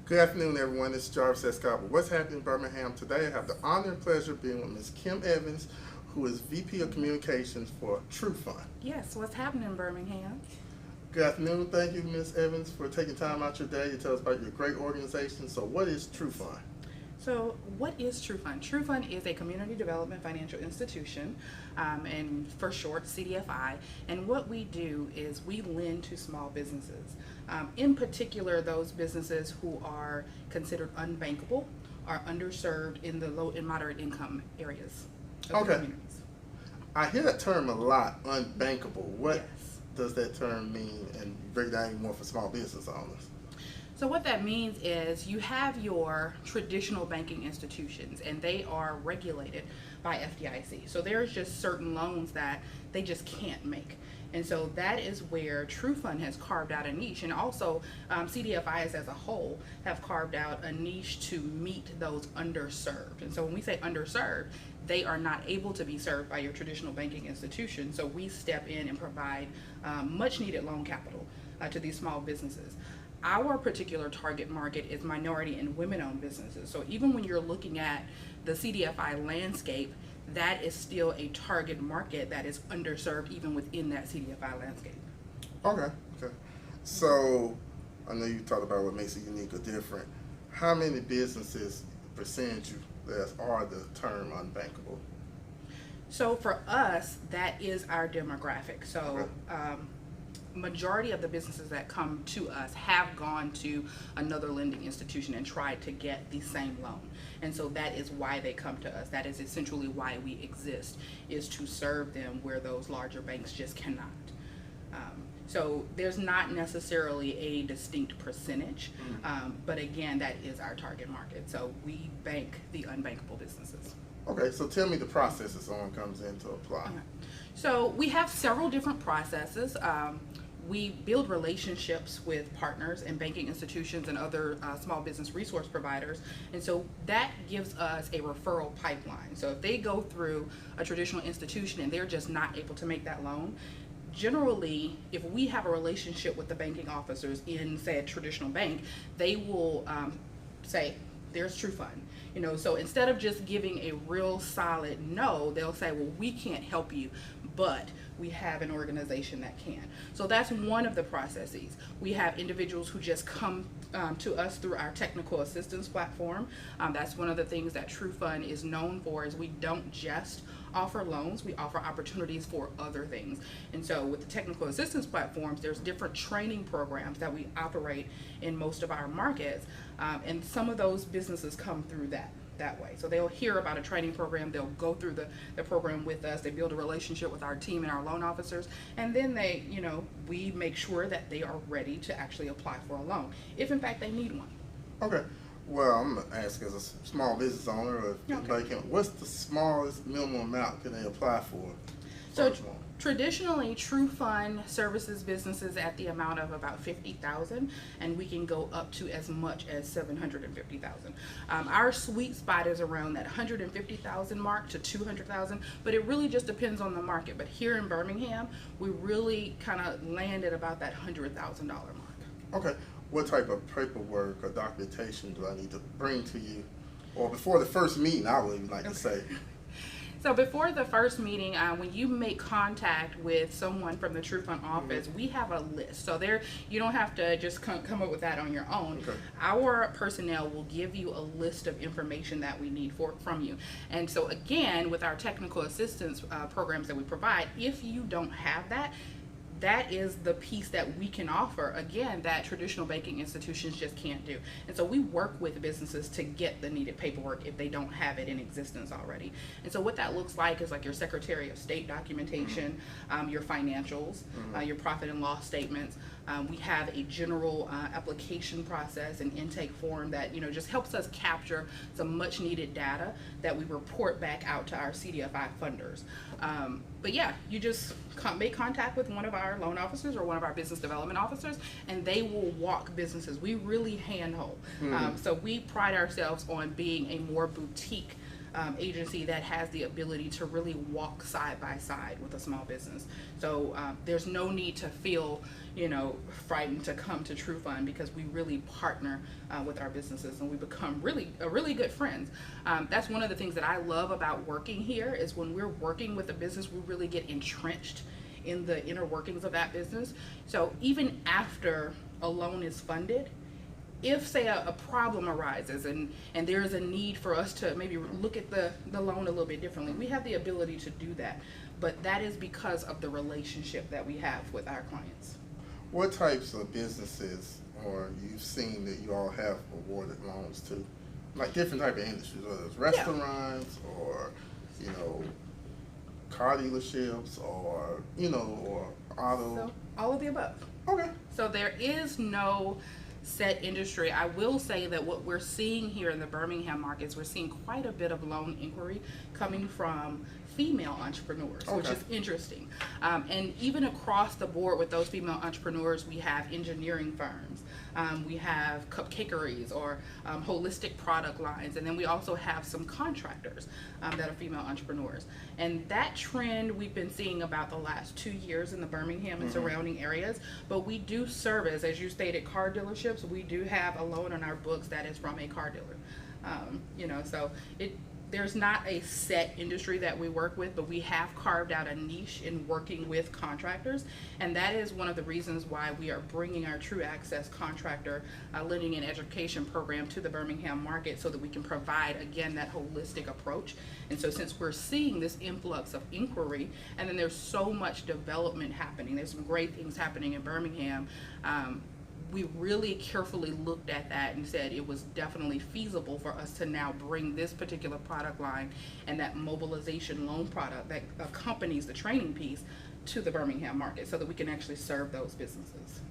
Good afternoon, everyone. This is Jarvis S. Scott. What's happening in Birmingham today? I have the honor and pleasure of being with Ms. Kim Evans, who is VP of Communications for TruFund. Yes, what's happening in Birmingham? Good afternoon. Thank you, Ms. Evans, for taking time out your day to tell us about your great organization. So what is TruFund? So what is TruFund? TruFund is a community development financial institution, and for short, CDFI. And what we do is we lend to small businesses, in particular those businesses who are considered unbankable, are underserved in the low and moderate income areas of the communities. I hear that term a lot, unbankable. What Yes. does that term mean? And break it down even more for small business owners. So what that means is you have your traditional banking institutions, and they are regulated by FDIC. So there's just certain loans that they just can't make. And so that is where TruFund has carved out a niche, and also CDFIs as a whole have carved out a niche to meet those underserved. And so when we say underserved, they are not able to be served by your traditional banking institution. So we step in and provide much needed loan capital to these small businesses. Our particular target market is minority and women-owned businesses. So even when you're looking at the CDFI landscape, that is still a target market that is underserved even within that CDFI landscape. Okay. So I know you talked about what makes it unique or different. How many businesses percentage that are the term unbankable? So for us, that is our demographic. So majority of the businesses that come to us have gone to another lending institution and tried to get the same loan. And so that is why they come to us. That is essentially why we exist, is to serve them where those larger banks just cannot. So there's not necessarily a distinct percentage, but again, that is our target market. So we bank the unbankable businesses. Okay, so tell me the process if someone comes in to apply. Okay. So we have several different processes. We build relationships with partners and banking institutions and other small business resource providers, and so that gives us a referral pipeline. So if they go through a traditional institution and they're just not able to make that loan, generally, if we have a relationship with the banking officers in, say, a traditional bank, they will say, there's TruFund. So instead of just giving a real solid no, they'll say, well, we can't help you, but we have an organization that can. So that's one of the processes. We have individuals who just come to us through our technical assistance platform. That's one of the things that TruFund is known for, is we don't just offer loans, we offer opportunities for other things. And so with the technical assistance platforms, there's different training programs that we operate in most of our markets, and some of those businesses come through that way. So they'll hear about a training program, they'll go through the program with us, they build a relationship with our team and our loan officers, and then we make sure that they are ready to actually apply for a loan, if in fact they need one. Okay. Well, I'm going to ask as a small business owner, or if anybody can, what's the smallest minimum amount can they apply for? So traditionally, TruFund services businesses at the amount of about $50,000, and we can go up to as much as $750,000. Our sweet spot is around that $150,000 mark to $200,000, but it really just depends on the market. But here in Birmingham, we really kind of land at about that $100,000 mark. Okay. What type of paperwork or documentation do I need to bring to you? Or before the first meeting, I would even like to say. So before the first meeting, when you make contact with someone from the TruFund office, we have a list. So you don't have to just come up with that on your own. Okay. Our personnel will give you a list of information that we need from you. And so again, with our technical assistance programs that we provide, if you don't have that, that is the piece that we can offer, again, that traditional banking institutions just can't do. And so we work with businesses to get the needed paperwork if they don't have it in existence already. And so what that looks like is like your Secretary of State documentation, your financials, your profit and loss statements. We have a general application process and intake form that just helps us capture some much needed data that we report back out to our CDFI funders. But yeah, you just make contact with one of our loan officers or one of our business development officers, and they will walk businesses. We really handhold. So we pride ourselves on being a more boutique agency that has the ability to really walk side by side with a small business. So there's no need to feel, frightened to come to TruFund, because we really partner with our businesses, and we become really good friends. That's one of the things that I love about working here, is when we're working with a business, we really get entrenched in the inner workings of that business. So even after a loan is funded, if say a problem arises and there is a need for us to maybe look at the loan a little bit differently, we have the ability to do that. But that is because of the relationship that we have with our clients. What types of businesses or you've seen that you all have awarded loans to? Like different type of industries, whether it's restaurants or, car dealerships or, or auto. So all of the above. Okay. So there is no set industry. I will say that what we're seeing here in the Birmingham markets, we're seeing quite a bit of loan inquiry coming from female entrepreneurs, which is interesting. And even across the board with those female entrepreneurs, we have engineering firms, we have cupcakeries or holistic product lines, and then we also have some contractors that are female entrepreneurs. And that trend we've been seeing about the last 2 years in the Birmingham and surrounding areas. But we do service, as you stated, car dealerships. We do have a loan on our books that is from a car dealer. So there's not a set industry that we work with, but we have carved out a niche in working with contractors, and that is one of the reasons why we are bringing our True Access contractor lending and education program to the Birmingham market, so that we can provide, again, that holistic approach. And so since we're seeing this influx of inquiry, and then there's so much development happening, there's some great things happening in Birmingham, we really carefully looked at that and said it was definitely feasible for us to now bring this particular product line and that mobilization loan product that accompanies the training piece to the Birmingham market, so that we can actually serve those businesses.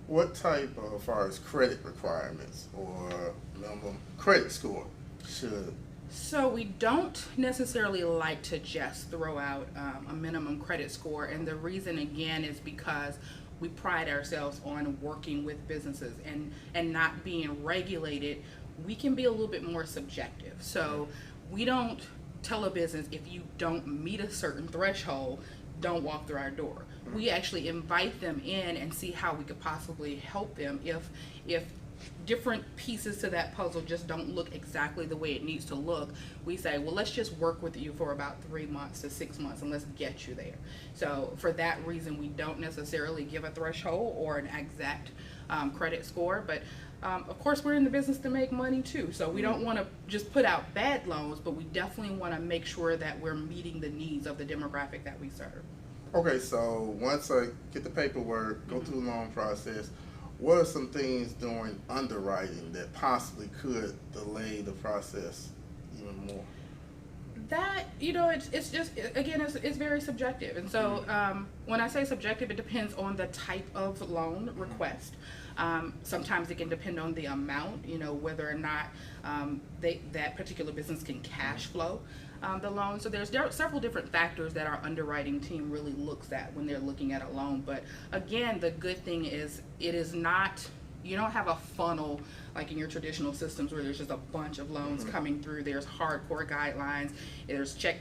What type of, as far as credit requirements or minimum credit score should? So we don't necessarily like to just throw out a minimum credit score, and the reason again is because we pride ourselves on working with businesses and not being regulated. We can be a little bit more subjective. So we don't tell a business, if you don't meet a certain threshold, don't walk through our door. We actually invite them in and see how we could possibly help them if different pieces to that puzzle just don't look exactly the way it needs to look. We say, well, let's just work with you for about 3 months to 6 months and let's get you there. So for that reason, we don't necessarily give a threshold or an exact credit score, but of course we're in the business to make money too. So we don't want to just put out bad loans, but we definitely want to make sure that we're meeting the needs of the demographic that we serve. Okay, so once I get the paperwork, go through the loan process, what are some things during underwriting that possibly could delay the process even more? That, it's just, again, it's very subjective. And so when I say subjective, it depends on the type of loan request. Sometimes it can depend on the amount, whether or not that particular business can cash flow the loan. So there's several different factors that our underwriting team really looks at when they're looking at a loan. But again, the good thing is it is not, you don't have a funnel like in your traditional systems where there's just a bunch of loans coming through. There's hardcore guidelines. There's check,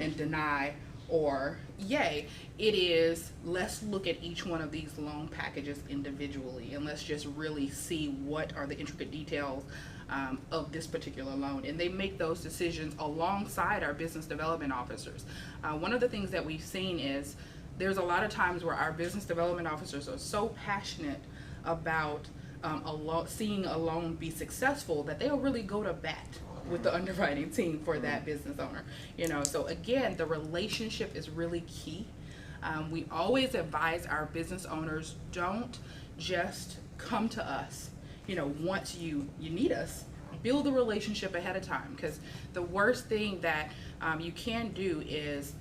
and deny or yay. It is, let's look at each one of these loan packages individually, and let's just really see what are the intricate details of this particular loan. And they make those decisions alongside our business development officers. One of the things that we've seen is there's a lot of times where our business development officers are so passionate about seeing a loan be successful that they'll really go to bat with the underwriting team for that business owner. So again, the relationship is really key. We always advise our business owners, don't just come to us once you need us. Build a relationship ahead of time, because the worst thing that you can do is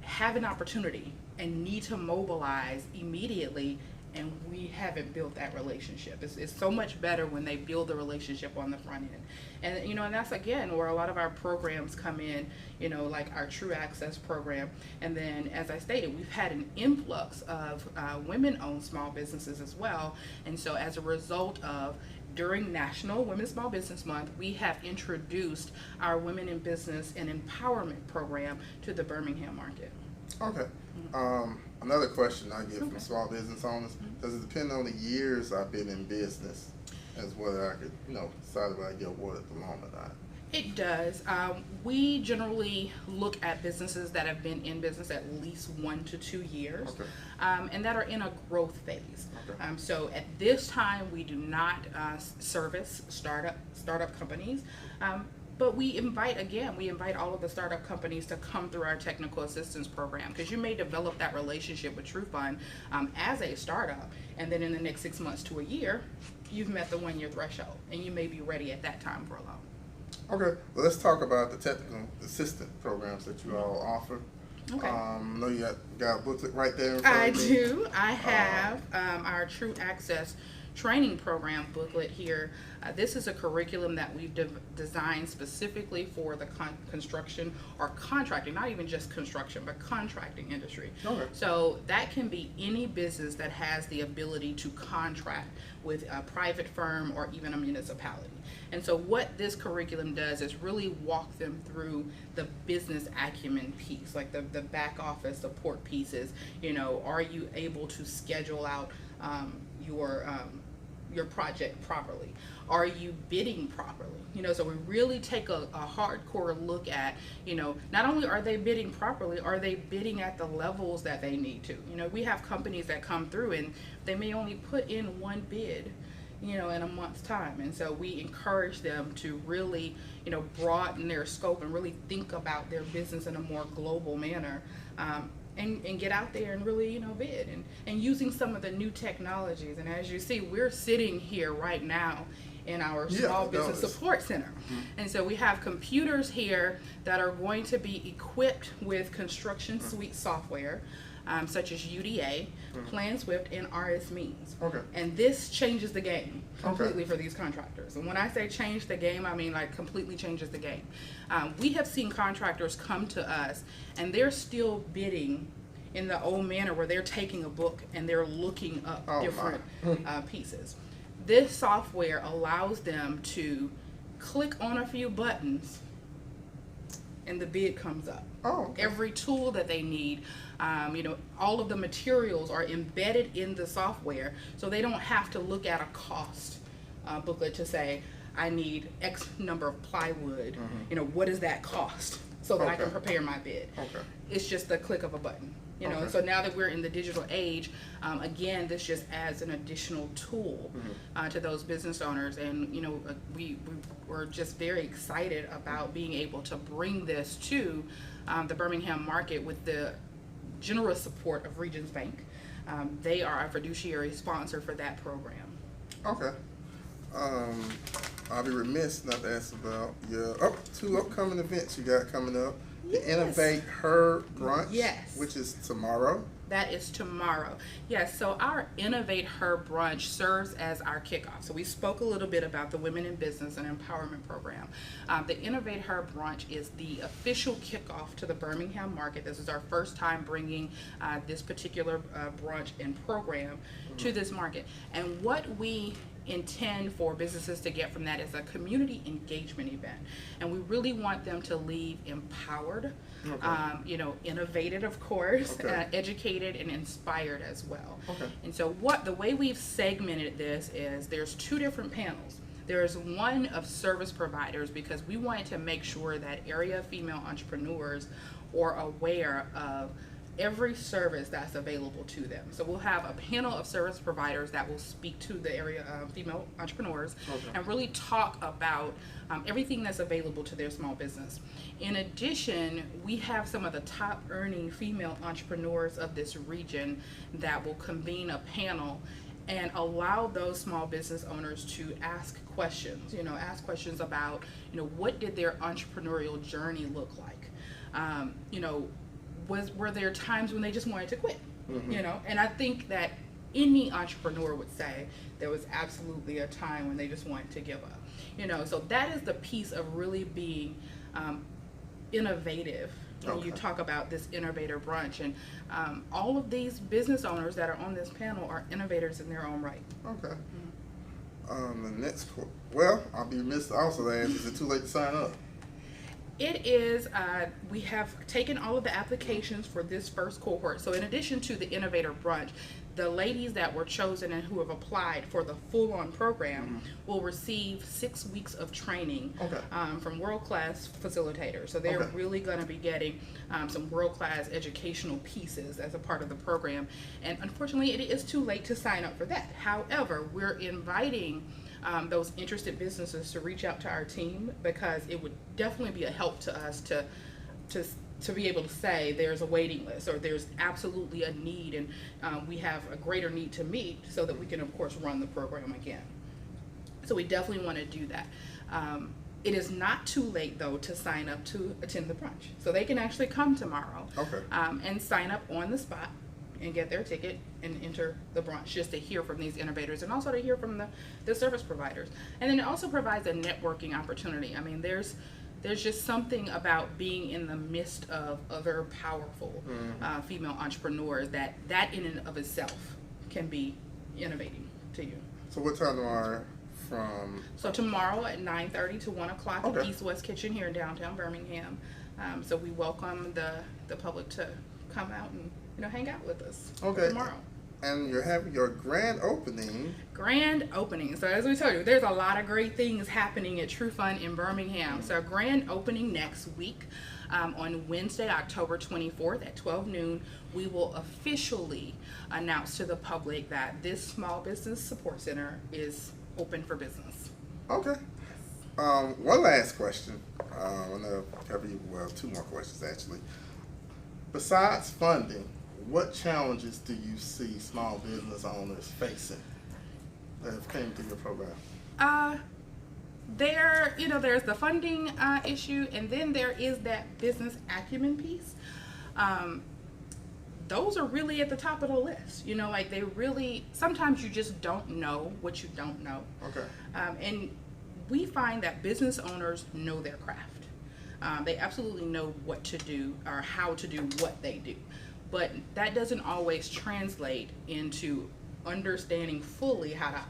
have an opportunity and need to mobilize immediately and we haven't built that relationship. It's so much better when they build the relationship on the front end. And and that's again where a lot of our programs come in, like our True Access program. And then, as I stated, we've had an influx of women-owned small businesses as well. And so as a result of, during National Women's Small Business Month, we have introduced our Women in Business and Empowerment program to the Birmingham market. Okay. Another question I get from small business owners: does it depend on the years I've been in business as whether I could, decide whether I get awarded the loan or not? It does. We generally look at businesses that have been in business at least 1 to 2 years, Okay. and that are in a growth phase. Okay. So at this time, we do not service startup companies. But we invite all of the startup companies to come through our technical assistance program, because you may develop that relationship with TruFund as a startup, and then in the next 6 months to a year, you've met the 1-year threshold, and you may be ready at that time for a loan. Okay, well, let's talk about the technical assistant programs that you all offer. Okay. I know you got a booklet right there in front I of me. do. I have our True Access training program booklet here. This is a curriculum that we've designed specifically for the construction or contracting, not even just construction, but contracting industry. Okay. So that can be any business that has the ability to contract with a private firm or even a municipality. And so what this curriculum does is really walk them through the business acumen piece, like the back office support pieces. Are you able to schedule out your project properly? Are you bidding properly? So we really take a hardcore look at, not only are they bidding properly, are they bidding at the levels that they need to? We have companies that come through and they may only put in one bid, in a month's time. And so we encourage them to really, broaden their scope and really think about their business in a more global manner. And get out there and really, bid and using some of the new technologies. And as you see, we're sitting here right now in our small business support center. And so we have computers here that are going to be equipped with construction suite software, such as UDA, PlanSwift, and RS Means. Okay. And this changes the game completely for these contractors. And when I say change the game, I mean like completely changes the game. We have seen contractors come to us and they're still bidding in the old manner where they're taking a book and they're looking up different pieces. This software allows them to click on a few buttons and the bid comes up. Every tool that they need, all of the materials are embedded in the software, so they don't have to look at a cost booklet to say, I need X number of plywood, what does that cost, so that I can prepare my bid. It's just the click of a button. And so now that we're in the digital age, again, this just adds an additional tool to those business owners. And, we're just very excited about being able to bring this to the Birmingham market with the generous support of Regions Bank. They are a fiduciary sponsor for that program. Okay. I'll be remiss not to ask about your 2 upcoming events you got coming up. The Innovate Her Brunch, which is tomorrow. That is tomorrow. Yes, so our Innovate Her Brunch serves as our kickoff. So we spoke a little bit about the Women in Business and Empowerment Program. The Innovate Her Brunch is the official kickoff to the Birmingham market. This is our first time bringing this particular brunch and program to this market. And what we intend for businesses to get from that is a community engagement event, and we really want them to leave empowered, innovated, of course, educated and inspired as well. And so the way we've segmented this is there's 2 different panels. There's one of service providers, because we wanted to make sure that area female entrepreneurs are aware of every service that's available to them. So we'll have a panel of service providers that will speak to the area of female entrepreneurs and really talk about everything that's available to their small business. In addition, we have some of the top earning female entrepreneurs of this region that will convene a panel and allow those small business owners to ask questions, ask questions about, what did their entrepreneurial journey look like? Were there times when they just wanted to quit? And I think that any entrepreneur would say there was absolutely a time when they just wanted to give up. You know, so that is the piece of really being innovative when you talk about this innovator brunch. And all of these business owners that are on this panel are innovators in their own right. Okay. The next, well, I'll be remiss to also ask, is it too late to sign up? It is. We have taken all of the applications for this first cohort. So in addition to the Innovator Brunch, the ladies that were chosen and who have applied for the full-on program will receive 6 weeks of training from world-class facilitators. So they're really going to be getting some world-class educational pieces as a part of the program. And unfortunately, it is too late to sign up for that. However, we're inviting those interested businesses to reach out to our team, because it would definitely be a help to us to be able to say there's a waiting list or there's absolutely a need, and we have a greater need to meet, so that we can of course run the program again. So we definitely want to do that. It is not too late though to sign up to attend the brunch, so they can actually come tomorrow and sign up on the spot and get their ticket and enter the brunch, just to hear from these innovators and also to hear from the service providers. And then it also provides a networking opportunity. I mean, there's just something about being in the midst of other powerful female entrepreneurs that in and of itself can be innovating to you. So what time tomorrow from? So tomorrow at 9:30 to 1 o'clock in East West Kitchen here in downtown Birmingham. So we welcome the public to come out and hang out with us tomorrow. And you're having your grand opening. Grand opening. So as we told you, there's a lot of great things happening at TruFund in Birmingham. So grand opening next week on Wednesday, October 24th at 12 noon, we will officially announce to the public that this Small Business Support Center is open for business. Okay. One last question. I want to cover you, well, two more questions actually. Besides funding, what challenges do you see small business owners facing that have came through your program? There's the funding issue, and then there is that business acumen piece. Those are really at the top of the list. They really, sometimes you just don't know what you don't know. Okay. And we find that business owners know their craft. They absolutely know what to do or how to do what they do. But that doesn't always translate into understanding fully how to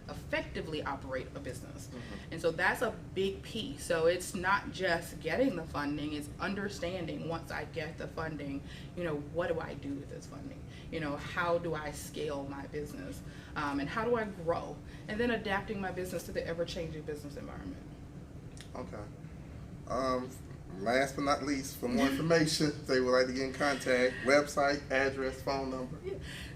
effectively operate a business. And so that's a big piece. So it's not just getting the funding, it's understanding, once I get the funding, what do I do with this funding? How do I scale my business? And how do I grow? And then adapting my business to the ever-changing business environment. Okay. Last but not least, for more information, if they would like to get in contact, website, address, phone number.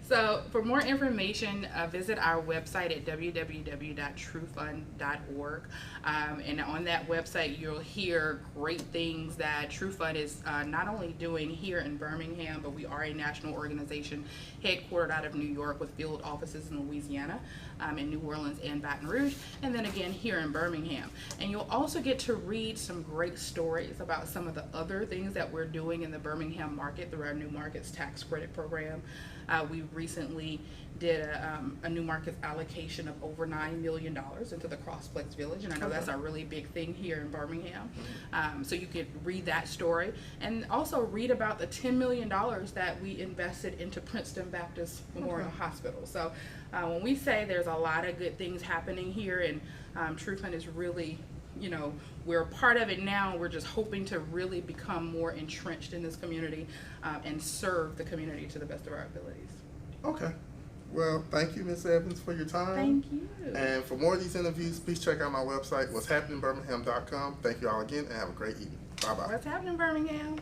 So for more information, visit our website at www.trufund.org. And on that website, you'll hear great things that TruFund is not only doing here in Birmingham, but we are a national organization headquartered out of New York with field offices in Louisiana, in New Orleans and Baton Rouge, and then again here in Birmingham. And you'll also get to read some great stories about some of the other things that we're doing in the Birmingham market through our New Markets Tax Credit Program. We recently did a New Markets allocation of over $9 million into the Crossplex Village, and I know that's a really big thing here in Birmingham. So you could read that story, and also read about the $10 million that we invested into Princeton Baptist Memorial Hospital. So when we say there's a lot of good things happening here, and TruFund is really, we're a part of it now. We're just hoping to really become more entrenched in this community and serve the community to the best of our abilities. Okay. Well, thank you, Ms. Evans, for your time. Thank you. And for more of these interviews, please check out my website, what'shappeningbirmingham.com. Thank you all again, and have a great evening. Bye-bye. What's happening, Birmingham?